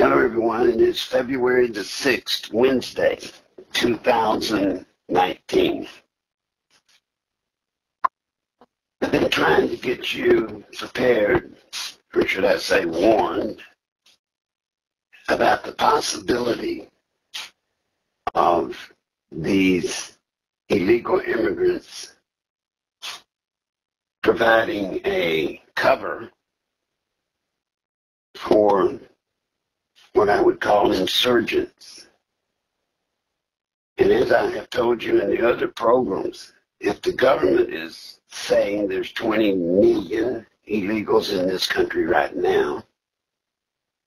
Hello, everyone. It is February the 6th, Wednesday, 2019. I've been trying to get you prepared, or should I say warned, about the possibility of these illegal immigrants providing a cover for what I would call insurgents. And as I have told you in the other programs, if the government is saying there's 20 million illegals in this country right now,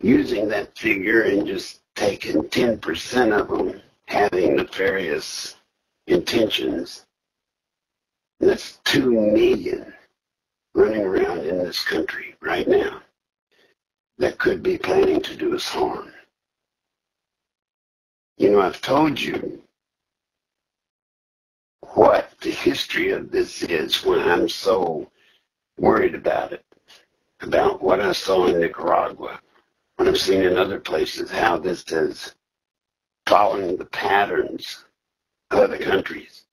using that figure and just taking 10% of them having nefarious intentions, that's 2 million running around in this country right now that could be planning to do us harm. You know, I've told you what the history of this is when I'm so worried about it, about what I saw in Nicaragua, what I've seen in other places, how this is following the patterns of other countries.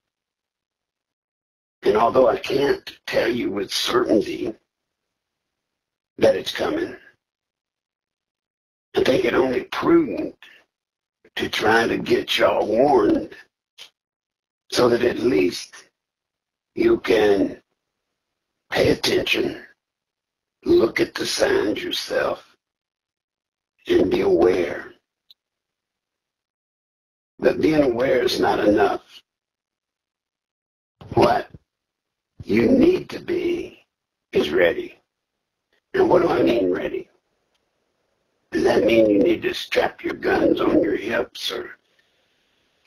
And although I can't tell you with certainty that it's coming, I think it only prudent to try to get y'all warned so that at least you can pay attention, look at the signs yourself, and be aware. But being aware is not enough. What you need to be is ready. And what do I mean ready? Does that mean you need to strap your guns on your hips or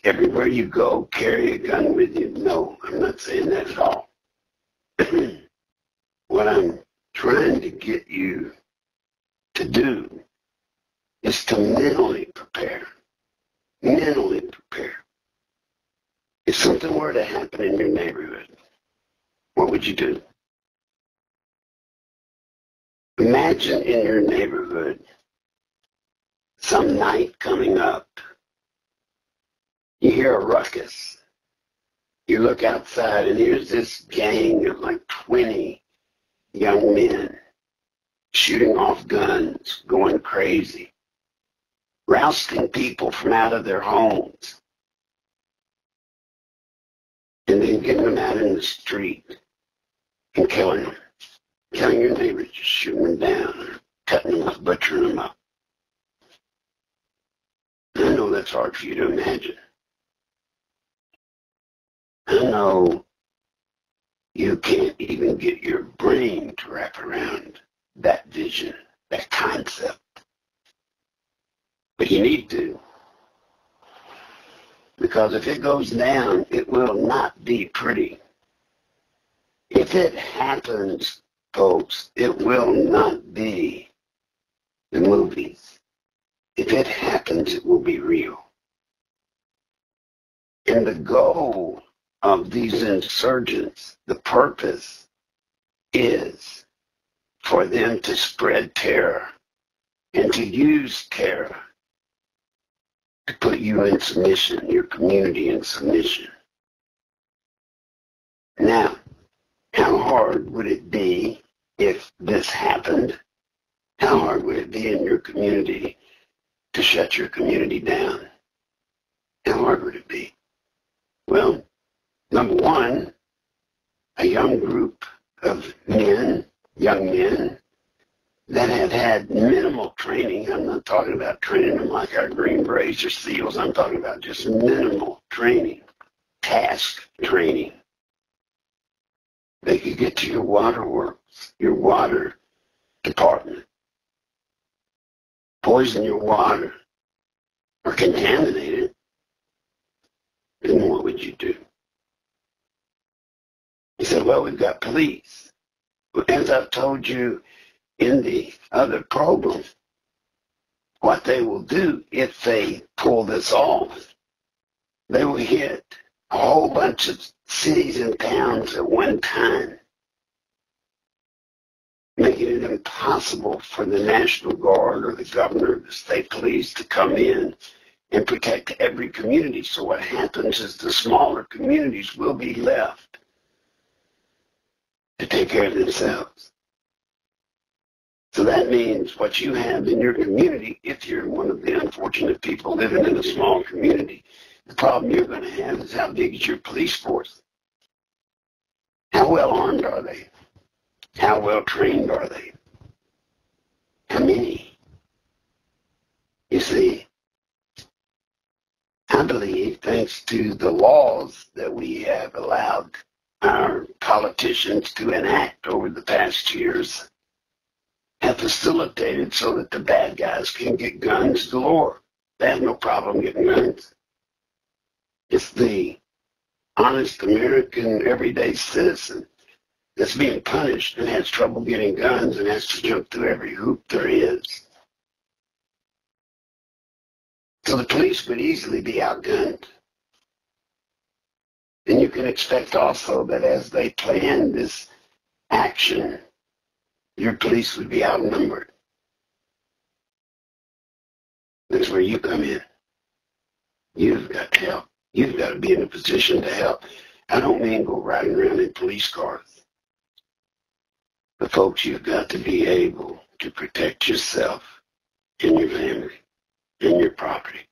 everywhere you go carry a gun with you? No, I'm not saying that at all. What I'm trying to get you to do is to mentally prepare. Mentally prepare. If something were to happen in your neighborhood, what would you do? Imagine in your neighborhood some night coming up, you hear a ruckus. You look outside and here's this gang of like 20 young men shooting off guns, going crazy, rousting people from out of their homes, and then getting them out in the street and killing them. Killing your neighbors, just shooting them down, or cutting them up, butchering them up. I know that's hard for you to imagine. I know you can't even get your brain to wrap around that vision, that concept. But you need to. Because if it goes down, it will not be pretty. If it happens, folks, it will not be the movies. If it happens, it will be real. And the goal of these insurgents, the purpose is for them to spread terror and to use terror to put you in submission, your community in submission. Now, how hard would it be if this happened? How hard would it be in your community to shut your community down? How hard would it be? Well, number one, a young group of men, young men, that have had minimal training. I'm not talking about training them like our Green Berets or SEALs. I'm talking about just minimal training, task training. They could get to your waterworks, your water department, poison your water, or contaminate it. Then what would you do? He said, well, we've got police. As I've told you in the other program, what they will do if they pull this off, they will hit a whole bunch of cities and towns at one time. making it impossible for the National Guard or the governor or the state police to come in and protect every community. So what happens is the smaller communities will be left to take care of themselves. So that means what you have in your community, if you're one of the unfortunate people living in a small community, the problem you're going to have is how big is your police force? How well armed are they? How well trained are they? How many? You see, I believe, thanks to the laws that we have allowed our politicians to enact over the past years, have facilitated so that the bad guys can get guns galore. They have no problem getting guns. It's the honest American everyday citizen that's being punished and has trouble getting guns and has to jump through every hoop there is. So the police would easily be outgunned. And you can expect also that as they plan this action, your police would be outnumbered. That's where you come in. You've got to help. You've got to be in a position to help. I don't mean go riding around in police cars. But folks, you've got to be able to protect yourself and your family and your property.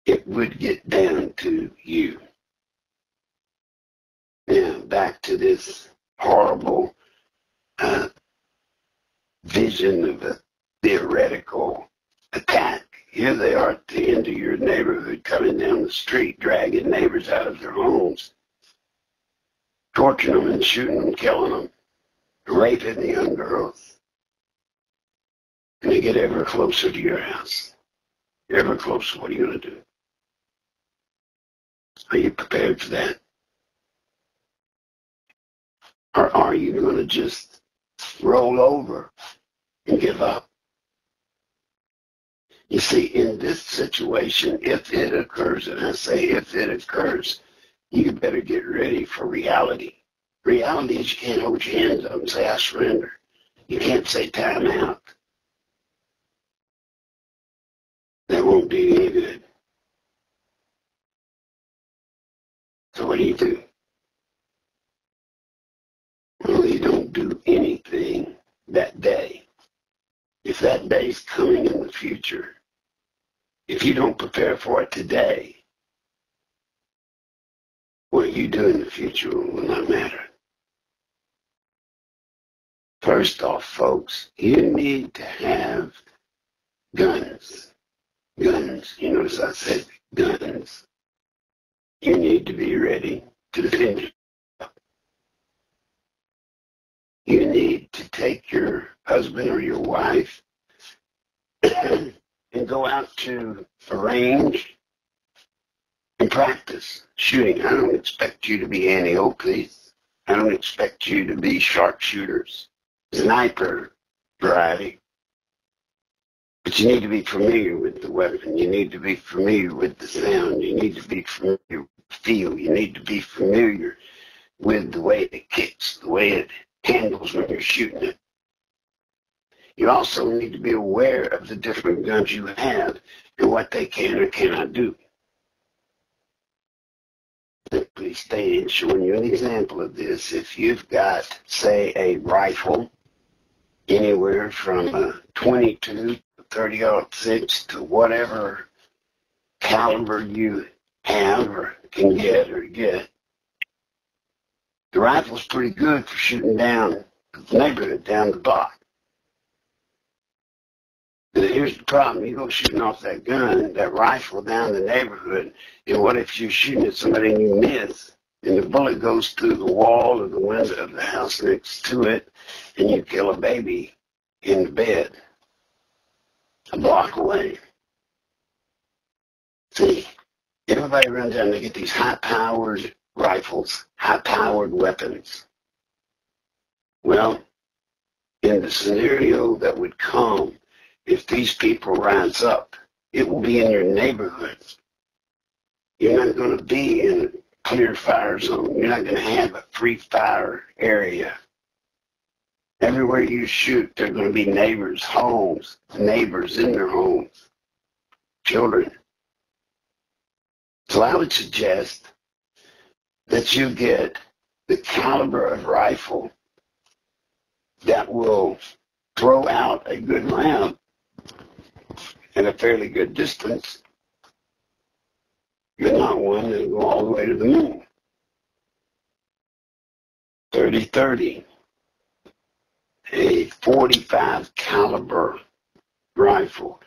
It would get down to you. Now, back to this horrible vision of a theoretical attack. Here they are at the end of your neighborhood, coming down the street, dragging neighbors out of their homes, torturing them and shooting them, killing them, raping the young girls. And they get ever closer to your house. Ever closer. What are you going to do? Are you prepared for that? Or are you going to just roll over and give up? You see, in this situation, if it occurs, and I say if it occurs, you better get ready for reality. Reality is you can't hold your hands up and say, I surrender. You can't say time out. That won't do you any good. So what do? Well, you don't do anything that day. If that day's coming in the future, if you don't prepare for it today, what you do in the future will not matter. First off, folks, you need to have guns. Guns. You notice I said guns. You need to be ready to defend yourself. You need to take your husband or your wife and go out to a range and practice shooting. I don't expect you to be Annie Oakley's. I don't expect you to be sharpshooters, sniper variety. But you need to be familiar with the weapon. You need to be familiar with the sound. You need to be familiar with the feel. You need to be familiar with the way it kicks, the way it handles when you're shooting it. You also need to be aware of the different guns you have and what they can or cannot do. Simply stating, showing you an example of this. If you've got, say, a rifle, anywhere from a 22 to 30-06 to whatever caliber you have or can get, the rifle's pretty good for shooting down the neighborhood, down the block. But here's the problem. You go shooting off that gun, that rifle down the neighborhood, and what if you're shooting at somebody and you miss, and the bullet goes through the wall or the window of the house next to it, and you kill a baby in the bed a block away. See, everybody runs out and they get these high-powered rifles, high-powered weapons. Well, in the scenario that would come, if these people rise up, it will be in your neighborhood. You're not going to be in a clear fire zone. You're not going to have a free fire area. Everywhere you shoot, there are going to be neighbors, homes, neighbors in their homes, children. So I would suggest that you get the caliber of rifle that will throw out a good round at a fairly good distance, but not one that will go all the way to the moon. 30-30, a 45 caliber rifle,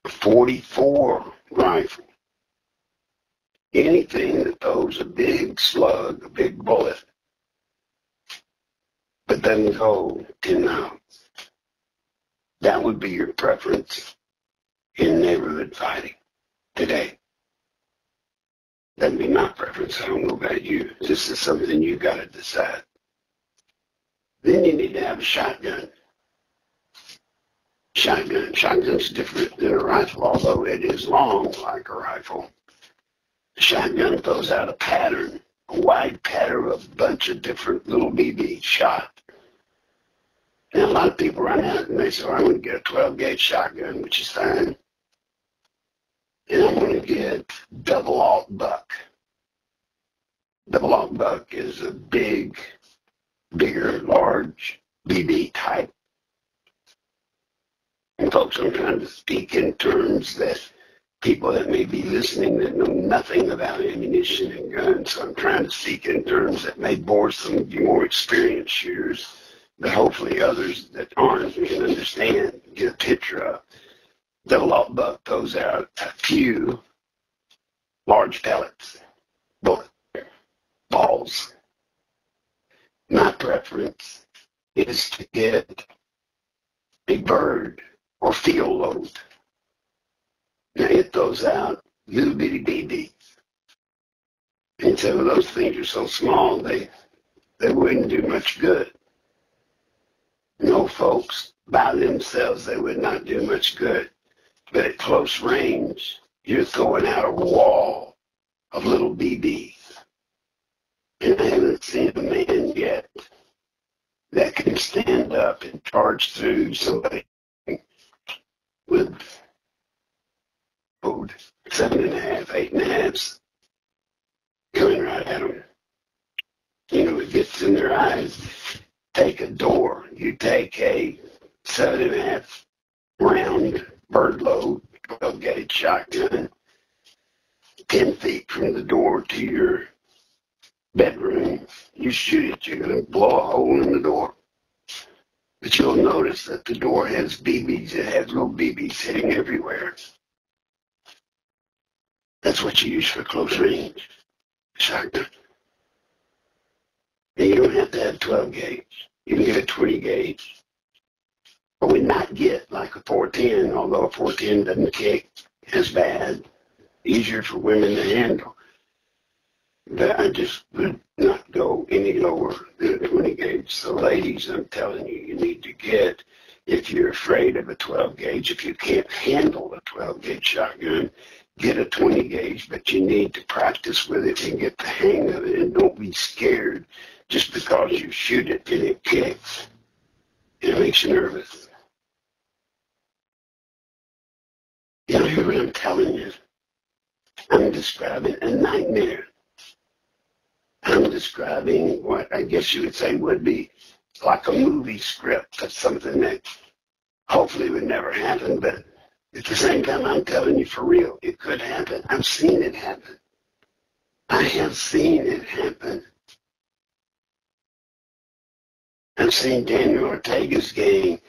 a 44 rifle, anything that throws a big slug, a big bullet, but doesn't go 10 miles. That would be your preference in neighborhood fighting today. That'd be my preference. I don't know about you. This is something you got to decide. Then you need to have a shotgun. Shotgun's different than a rifle, although it is long like a rifle. The shotgun throws out a pattern, a wide pattern of a bunch of different little BB shots. And a lot of people run out and they say, well, I'm going to get a 12-gauge shotgun, which is fine. And I'm going to get double alt buck. Double alt buck is a bigger, large BB type. And folks, I'm trying to speak in terms that people that may be listening that know nothing about ammunition and guns. So I'm trying to speak in terms that may bore some of you more experienced shooters, but hopefully others that aren't can understand, get a picture of. Double alt buck throws out a few large pellets, bullet balls. My preference is to get a bird or field load. Now it throws out little bitty BBs. And some of those things are so small they wouldn't do much good. No, folks, by themselves they would not do much good. But at close range, you're throwing out a wall of little BBs. And I haven't seen a man yet that can stand up and charge through somebody with 7.5, 8.5s coming right at them. You know, it gets in their eyes. Take a door. You take a 7.5 round bird load, 12-gauge shotgun, 10 feet from the door to your bedroom. You shoot it, you're going to blow a hole in the door. But you'll notice that the door has BBs. It has little BBs sitting everywhere. That's what you use for close range shotgun. And you don't have to have 12 gauge. You can get a 20 gauge. But would not get like a 410, although a 410 doesn't kick as bad. Easier for women to handle. But I just would not go any lower than a 20 gauge. So ladies, I'm telling you, you need to get, if you're afraid of a 12 gauge, if you can't handle a 12 gauge shotgun, get a 20 gauge, but you need to practice with it and get the hang of it, and don't be scared just because you shoot it and it kicks. It makes you nervous. You know, hear what I'm telling you? I'm describing a nightmare. I'm describing what I guess you would say would be like a movie script of something that hopefully would never happen, but at the same time, I'm telling you for real, it could happen. I've seen it happen. I have seen it happen. I've seen Daniel Ortega's gang.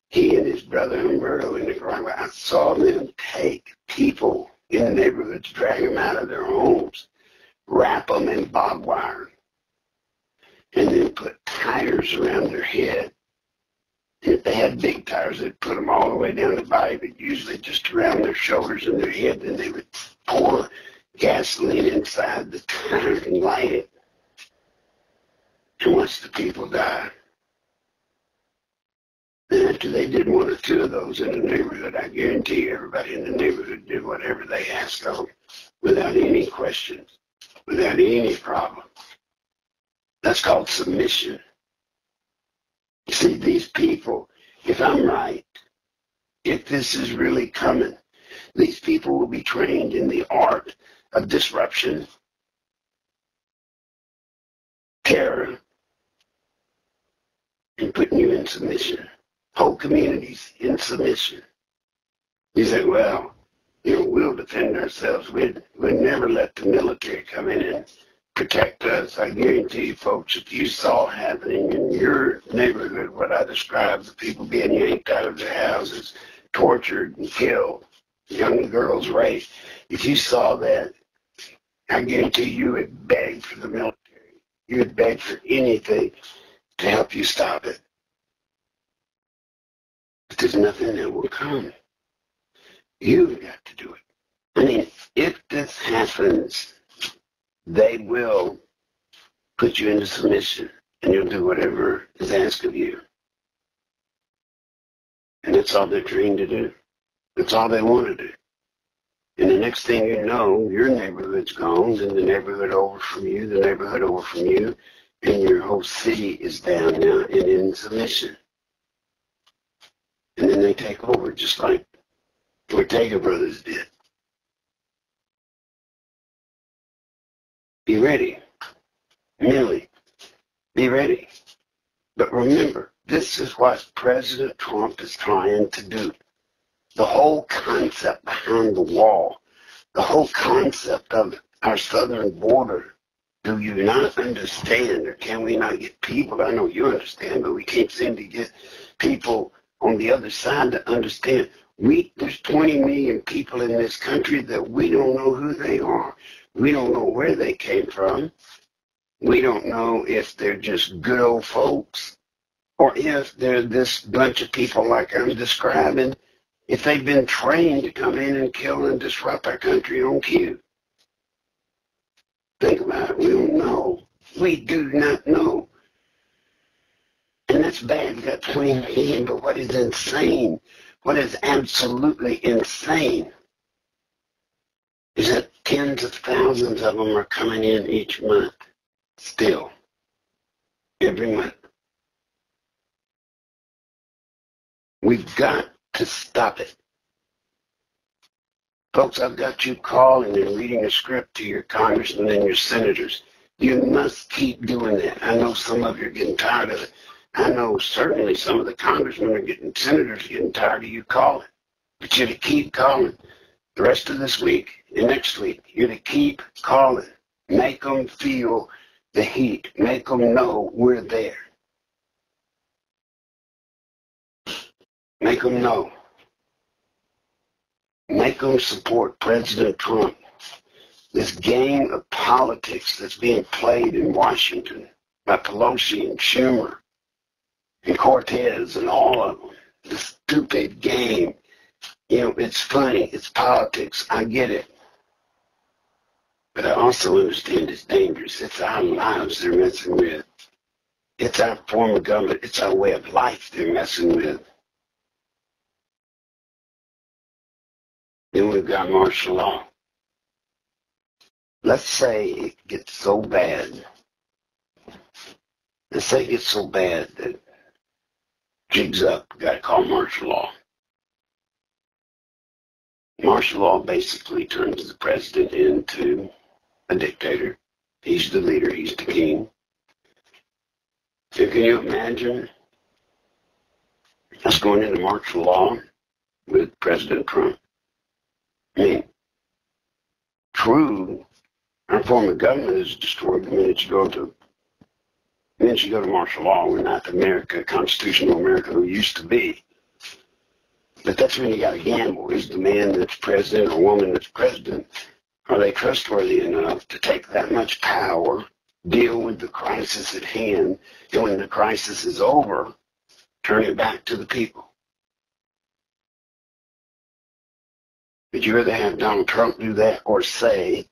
He and his brother Humberto in Nicaragua. I saw them take people in the neighborhoods, drag them out of their homes, wrap them in barbed wire, and then put tires around their head. And if they had big tires, they'd put them all the way down the body, but usually just around their shoulders and their head. Then they would pour gasoline inside the tire and light it and watch the people die. And after they did one or two of those in the neighborhood, I guarantee you everybody in the neighborhood did whatever they asked of them without any questions, without any problem. That's called submission. See, these people, if I'm right, if this is really coming, these people will be trained in the art of disruption, terror, and putting you in submission. Whole communities in submission. You say, well, we'll defend ourselves. We'd never let the military come in and protect us. I guarantee you, folks, if you saw happening in your neighborhood what I described, the people being yanked out of their houses, tortured and killed, young girls raped, if you saw that, I guarantee you would beg for the military. You would beg for anything to help you stop it. But there's nothing that will come. You've got to do it. I mean, if this happens, they will put you into submission, and you'll do whatever is asked of you. And that's all they're trained to do. That's all they want to do. And the next thing you know, your neighborhood's gone, then the neighborhood over from you, the neighborhood over from you, and your whole city is down now and in submission. And then they take over just like Ortega brothers did. Be ready. Mentally. Be ready. But remember, this is what President Trump is trying to do. The whole concept behind the wall, the whole concept of our southern border, do you not understand, or can we not get people? I know you understand, but we can't seem to get people on the other side to understand. There's 20 million people in this country that we don't know who they are. We don't know where they came from. We don't know if they're just good old folks or if they're this bunch of people like I'm describing, if they've been trained to come in and kill and disrupt our country on cue. Think about it. We don't know. We do not know. And that's bad. We got 20 million, but what is insane, what is absolutely insane, is that tens of thousands of them are coming in each month. Still. Every month. We've got to stop it. Folks, I've got you calling and reading a script to your congressmen and your senators. You must keep doing that. I know some of you are getting tired of it. I know certainly some of the congressmen senators are getting tired of you calling. But you're to keep calling the rest of this week and next week. You're to keep calling. Make them feel the heat. Make them know we're there. Make them know. Make them support President Trump. This game of politics that's being played in Washington by Pelosi and Schumer and Cortez and all of them. This stupid game. It's funny. It's politics. I get it. But I also understand it's dangerous. It's our lives they're messing with. It's our form of government. It's our way of life they're messing with. Then we've got martial law. Let's say it gets so bad. Let's say it gets so bad that jigs up, got to call martial law. Martial law basically turns the president into a dictator. He's the leader. He's the king. So can you imagine us going into martial law with President Trump? I mean, true, our form of government is destroyed the minute you go to martial law. We're not the constitutional America we used to be. But that's when you got to gamble. Is the man that's president or woman that's president, are they trustworthy enough to take that much power, deal with the crisis at hand, and when the crisis is over, turn it back to the people? Would you rather have Donald Trump do that or say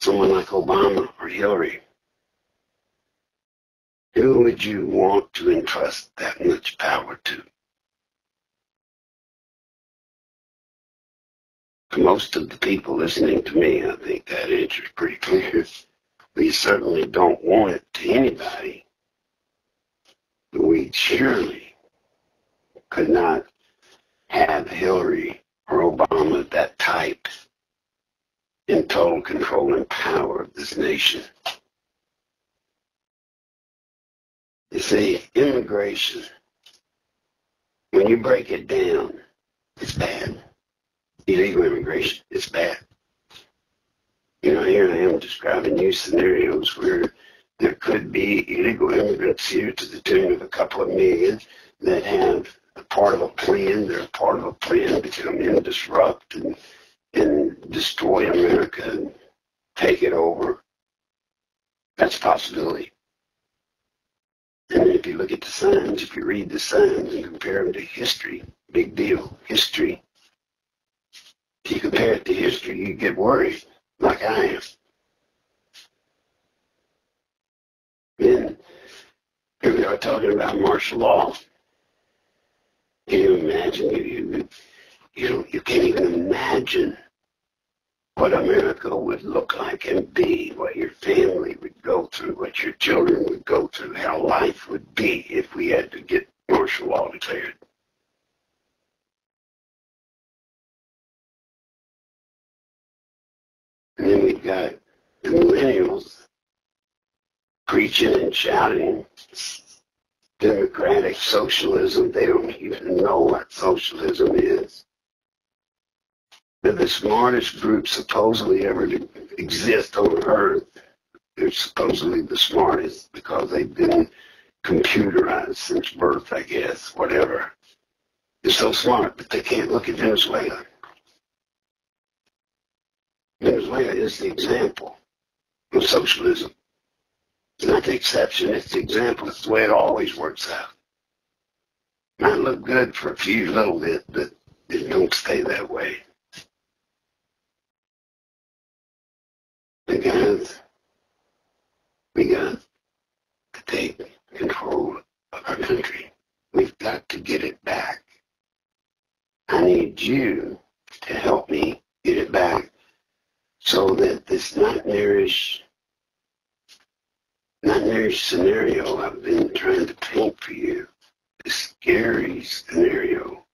someone like Obama or Hillary? Who would you want to entrust that much power to? For most of the people listening to me, I think that answer is pretty clear. We certainly don't want it to anybody. We surely could not have Hillary or Obama that type in total control and power of this nation. You see, immigration, when you break it down, it's bad. Illegal immigration, it's bad. You know, here I am describing new scenarios where there could be illegal immigrants here to the tune of a couple of million that have a part of a plan. They're a part of a plan to come in, disrupt, and destroy America and take it over. That's a possibility. And if you look at the signs, if you read the signs and compare them to history, big deal, history. If you compare it to history, you get worried, like I am. And here we are talking about martial law. Can you imagine? You can't even imagine what America would look like and be, what your family would go through, what your children would go through, how life would be if we had to get martial law declared. And then we've got the millennials preaching and shouting democratic socialism. They don't even know what socialism is. They're the smartest group supposedly ever to exist on Earth. They're supposedly the smartest because they've been computerized since birth, I guess, whatever. They're so smart, but they can't look at Venezuela. Venezuela is the example of socialism. It's not the exception, it's the example. It's the way it always works out. Might look good for a few little bit, but it don't stay that way. And guys, we got to take control of our country. We've got to get it back. I need you to help me get it back so that this nightmarish scenario I've been trying to paint for you, this scary scenario,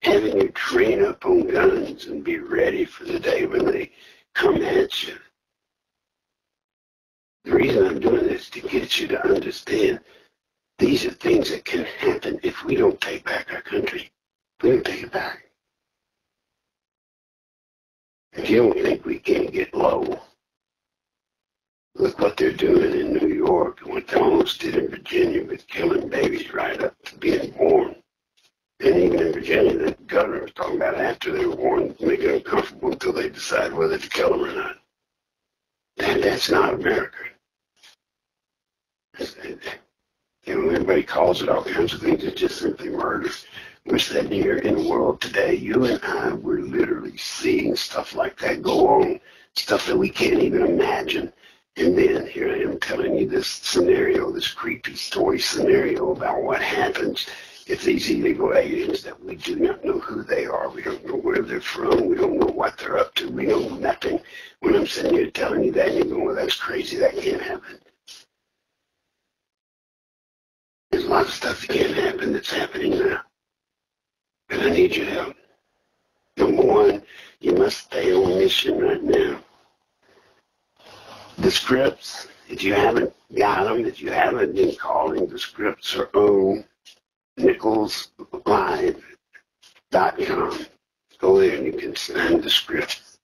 having you train up on guns and be ready for the day when they come at you. The reason I'm doing this is to get you to understand these are things that can happen if we don't take back our country. We don't take it back. If you don't think we can't get low, look what they're doing in New York and what they almost did in Virginia with killing babies right up to being born. And even in Virginia, the governor was talking about after they were born, make it uncomfortable until they decide whether to kill them or not. That's not America. You know, everybody calls it all kinds of things. It's just simply murder. We're sitting here in the world today. You and I, we're literally seeing stuff like that go on, stuff that we can't even imagine. And then here I am telling you this scenario, this creepy story scenario about what happens if these illegal aliens that we do not know who they are, we don't know where they're from, we don't know what they're up to, we know nothing. When I'm sitting here telling you that, and you're going, well, that's crazy, that can't happen. There's a lot of stuff that can't happen that's happening now. And I need your help. Number one, you must stay on mission right now. The scripts, if you haven't got them, if you haven't been calling, the scripts are on NicholsLive.com. Go there and you can sign the scripts.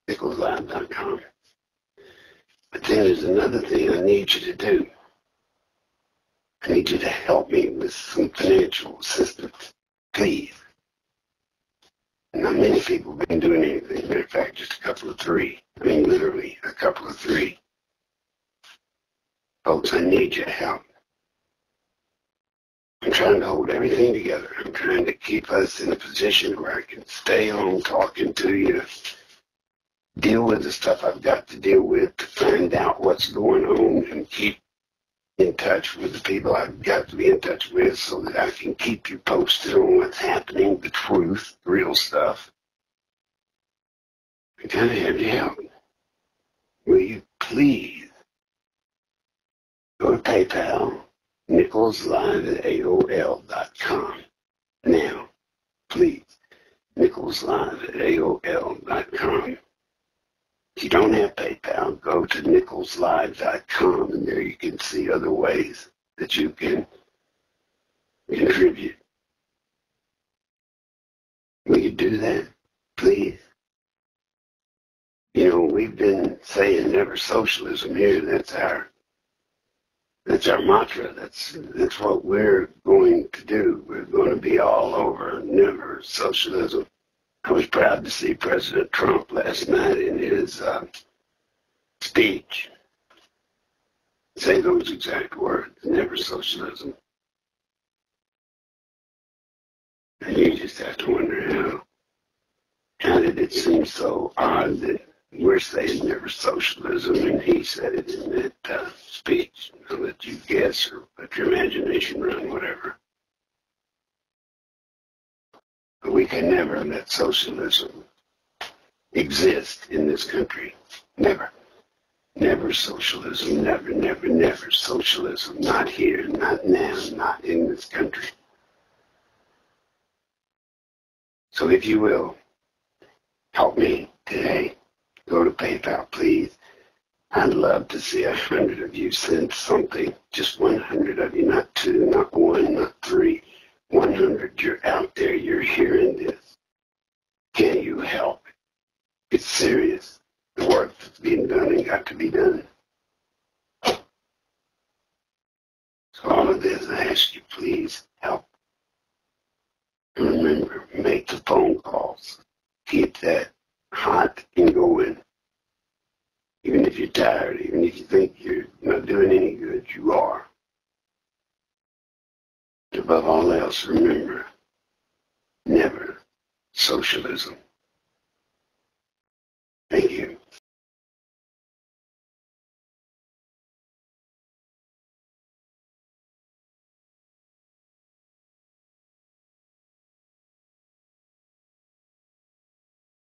NicholsLive.com. But then there's another thing I need you to do. I need you to help me with some financial assistance, please. Not many people have been doing anything. Matter of fact, just a couple of three. I mean, literally, a couple of three. Folks, I need your help. I'm trying to hold everything together. I'm trying to keep us in a position where I can stay on talking to you, deal with the stuff I've got to deal with, to find out what's going on, and keep in touch with the people I've got to be in touch with so that I can keep you posted on what's happening, the truth, real stuff. I kind of have your help. Will you please go to PayPal NicholsLive@AOL.com. Now, please, NicholsLive@AOL.com. If you don't have PayPal, go to NicholsLive.com, and there you can see other ways that you can contribute. Will you do that, please? You know, we've been saying never socialism here. That's our mantra. That's what we're going to do. We're going to be all over never socialism. I was proud to see President Trump last night in his speech say those exact words, never socialism. And you just have to wonder how did it seem so odd that we're saying never socialism and he said it in that speech. I'll let you guess or let your imagination run, whatever. But we can never let socialism exist in this country. Never. Never socialism. Never, never, never socialism. Not here, not now, not in this country. So if you will, help me today. Go to PayPal, please. I'd love to see 100 of you send something. Just 100 of you, not 2, not 1, not 3. 100, you're out there, you're hearing this. Can you help? It's serious. The work that's being done and got to be done. So all of this, I ask you, please help. And remember, make the phone calls. Keep that hot and going. Even if you're tired, even if you think you're not doing any good, you are. Above all else, remember, never socialism.